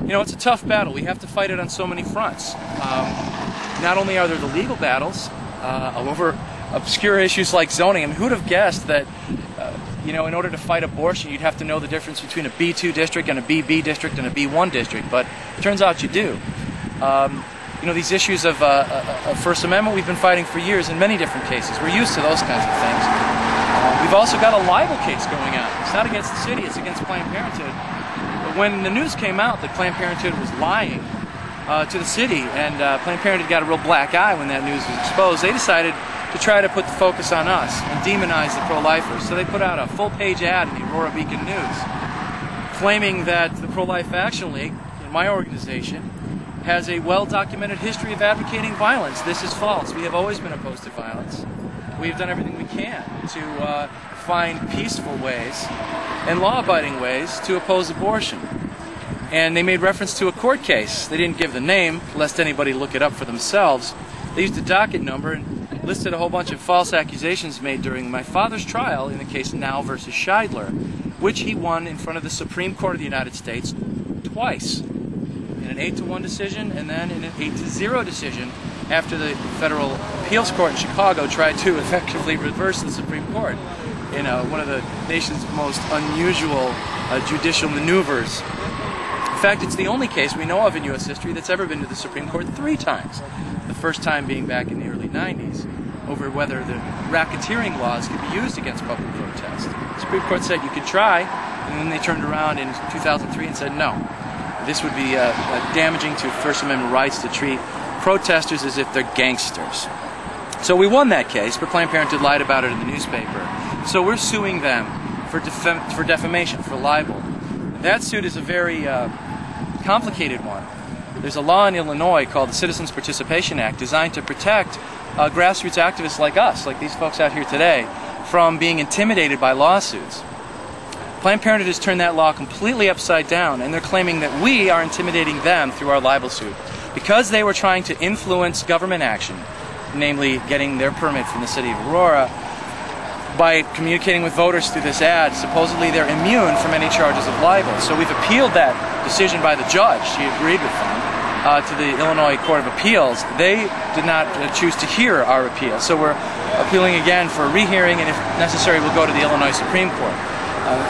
You know, it's a tough battle. We have to fight it on so many fronts. Not only are there the legal battles over obscure issues like zoning. I mean, who'd have guessed that, you know, in order to fight abortion, you'd have to know the difference between a B2 district and a BB district and a B1 district, but it turns out you do. You know, these issues of First Amendment we've been fighting for years in many different cases. We're used to those kinds of things. We've also got a libel case going on. It's not against the city, it's against Planned Parenthood. But when the news came out that Planned Parenthood was lying to the city, and Planned Parenthood got a real black eye when that news was exposed, they decided to try to put the focus on us and demonize the pro-lifers. So they put out a full-page ad in the Aurora Beacon News claiming that the Pro-Life Action League, in my organization, has a well-documented history of advocating violence. This is false. We have always been opposed to violence. We have done everything we can to find peaceful ways and law-abiding ways to oppose abortion. And they made reference to a court case. They didn't give the name, lest anybody look it up for themselves. They used a docket number and listed a whole bunch of false accusations made during my father's trial in the case Now versus Scheidler, which he won in front of the Supreme Court of the United States twice, in an 8-1 decision and then in an 8-0 decision after the Federal Appeals Court in Chicago tried to effectively reverse the Supreme Court in one of the nation's most unusual judicial maneuvers. In fact, it's the only case we know of in U.S. history that's ever been to the Supreme Court 3 times. The first time being back in the early 90s, over whether the racketeering laws could be used against public protest. The Supreme Court said you could try, and then they turned around in 2003 and said no. This would be damaging to First Amendment rights to treat protesters as if they're gangsters. So we won that case, but Planned Parenthood lied about it in the newspaper. So we're suing them for defamation, for libel. That suit is a very complicated one. There's a law in Illinois called the Citizens Participation Act designed to protect grassroots activists like us, like these folks out here today, from being intimidated by lawsuits. Planned Parenthood has turned that law completely upside down, and they're claiming that we are intimidating them through our libel suit. Because they were trying to influence government action, namely getting their permit from the city of Aurora, by communicating with voters through this ad, supposedly they're immune from any charges of libel. So we've appealed that decision by the judge. She agreed with them to the Illinois Court of Appeals. They did not choose to hear our appeal. So we're appealing again for a rehearing, and if necessary, we'll go to the Illinois Supreme Court.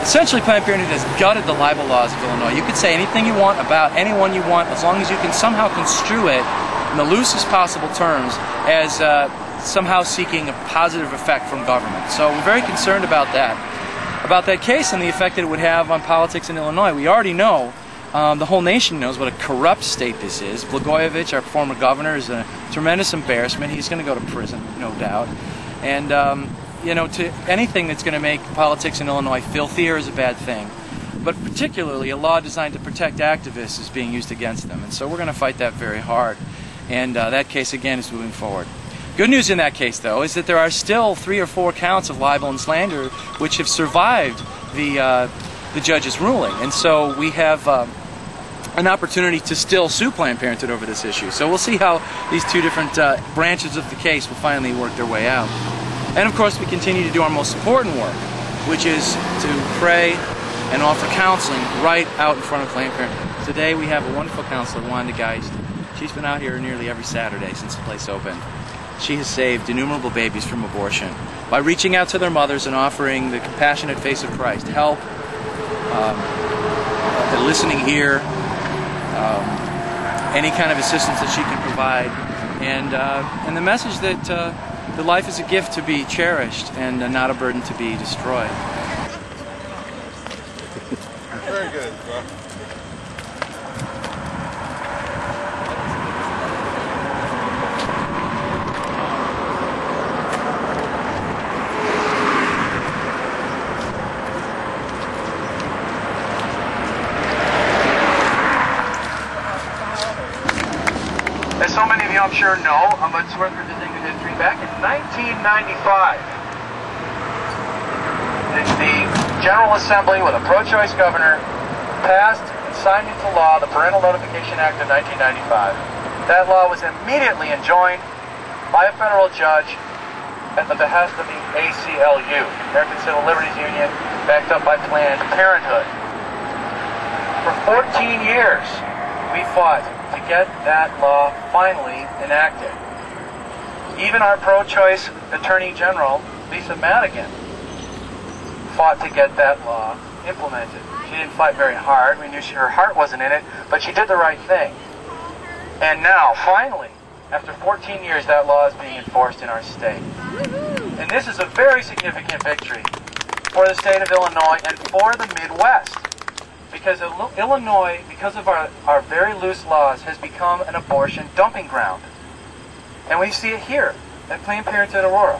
Essentially, Planned Parenthood has gutted the libel laws of Illinois. You can say anything you want about anyone you want as long as you can somehow construe it in the loosest possible terms as somehow seeking a positive effect from government. So we're very concerned about that case and the effect that it would have on politics in Illinois. We already know, the whole nation knows what a corrupt state this is. Blagojevich, our former governor, is a tremendous embarrassment. He's going to go to prison, no doubt. And you know, to anything that's going to make politics in Illinois filthier is a bad thing. But particularly a law designed to protect activists is being used against them. And so we're going to fight that very hard. And that case, again, is moving forward. Good news in that case, though, is that there are still 3 or 4 counts of libel and slander which have survived the judge's ruling. And so we have an opportunity to still sue Planned Parenthood over this issue. So we'll see how these 2 different branches of the case will finally work their way out. And of course, we continue to do our most important work, which is to pray and offer counseling right out in front of Planned Parenthood. Today we have a wonderful counselor, Wanda Geist. She's been out here nearly every Saturday since the place opened. She has saved innumerable babies from abortion by reaching out to their mothers and offering the compassionate face of Christ, help, a listening ear, any kind of assistance that she can provide, and the message that the life is a gift to be cherished and not a burden to be destroyed. Very good, bro. As so many of you, I'm sure, know, but it's worth revisiting the history. Back in 1995, the General Assembly, with a pro-choice governor, passed and signed into law the Parental Notification Act of 1995. That law was immediately enjoined by a federal judge at the behest of the ACLU, American Civil Liberties Union, backed up by Planned Parenthood. For 14 years we fought to get that law finally enacted. Even our pro-choice Attorney General, Lisa Madigan, fought to get that law implemented. She didn't fight very hard. We knew her heart wasn't in it, but she did the right thing. And now, finally, after 14 years, that law is being enforced in our state. And this is a very significant victory for the state of Illinois and for the Midwest. Because Illinois, because of our very loose laws, has become an abortion dumping ground. And we see it here at Planned Parenthood Aurora.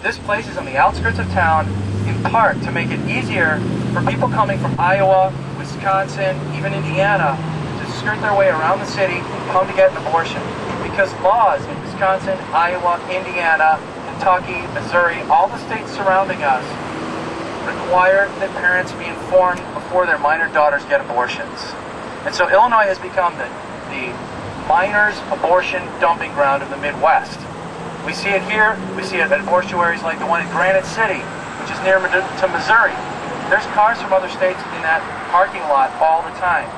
This place is on the outskirts of town, in part to make it easier for people coming from Iowa, Wisconsin, even Indiana, to skirt their way around the city and come to get an abortion. Because laws in Wisconsin, Iowa, Indiana, Kentucky, Missouri, all the states surrounding us, require that parents be informed before their minor daughters get abortions. And so Illinois has become the minors' abortion dumping ground of the Midwest. We see it here, we see it at abortuaries like the one in Granite City, which is near to Missouri. There's cars from other states in that parking lot all the time.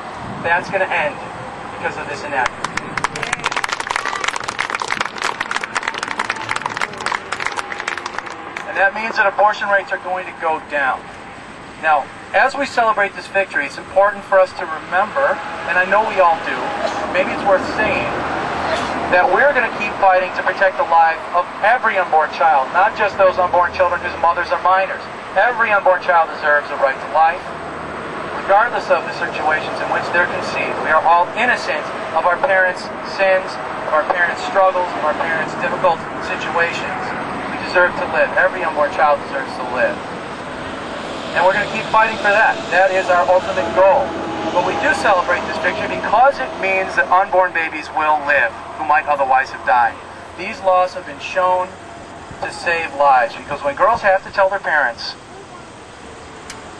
That's going to end because of this enactment. And that means that abortion rates are going to go down. Now, as we celebrate this victory, it's important for us to remember, and I know we all do, maybe it's worth saying, that we're going to keep fighting to protect the life of every unborn child, not just those unborn children whose mothers are minors. Every unborn child deserves a right to life, regardless of the situations in which they're conceived. We are all innocent of our parents' sins, of our parents' struggles, of our parents' difficult situations. We deserve to live. Every unborn child deserves to live. And we're going to keep fighting for that. That is our ultimate goal. But we do celebrate this victory because it means that unborn babies will live who might otherwise have died. These laws have been shown to save lives because when girls have to tell their parents,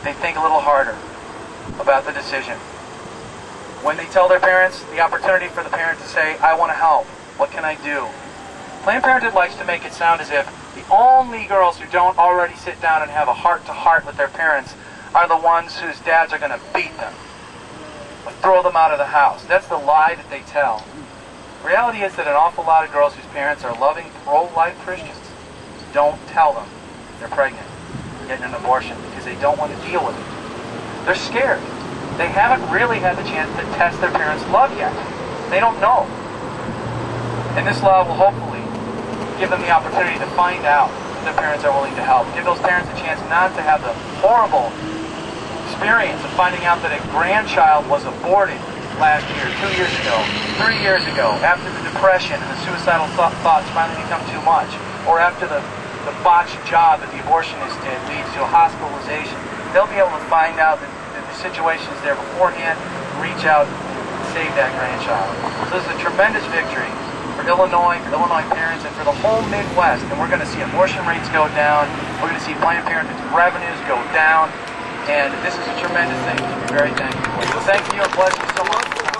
they think a little harder about the decision. When they tell their parents, the opportunity for the parent to say, I want to help. What can I do? Planned Parenthood likes to make it sound as if the only girls who don't already sit down and have a heart-to-heart with their parents are the ones whose dads are going to beat them or throw them out of the house. That's the lie that they tell. The reality is that an awful lot of girls whose parents are loving pro-life Christians don't tell them they're pregnant or getting an abortion because they don't want to deal with it. They're scared. They haven't really had the chance to test their parents' love yet. They don't know. And this law will hopefully give them the opportunity to find out if their parents are willing to help. Give those parents a chance not to have the horrible experience of finding out that a grandchild was aborted last year, 2 years ago, 3 years ago, after the depression and the suicidal thoughts finally become too much, or after the botched job that the abortionist did leads to a hospitalization. They'll be able to find out that the situation is there beforehand, reach out and save that grandchild. So this is a tremendous victory for Illinois parents, and for the whole Midwest. And we're going to see abortion rates go down. We're going to see Planned Parenthood's revenues go down. And this is a tremendous thing. We're very thankful for. So thank you and bless you so much.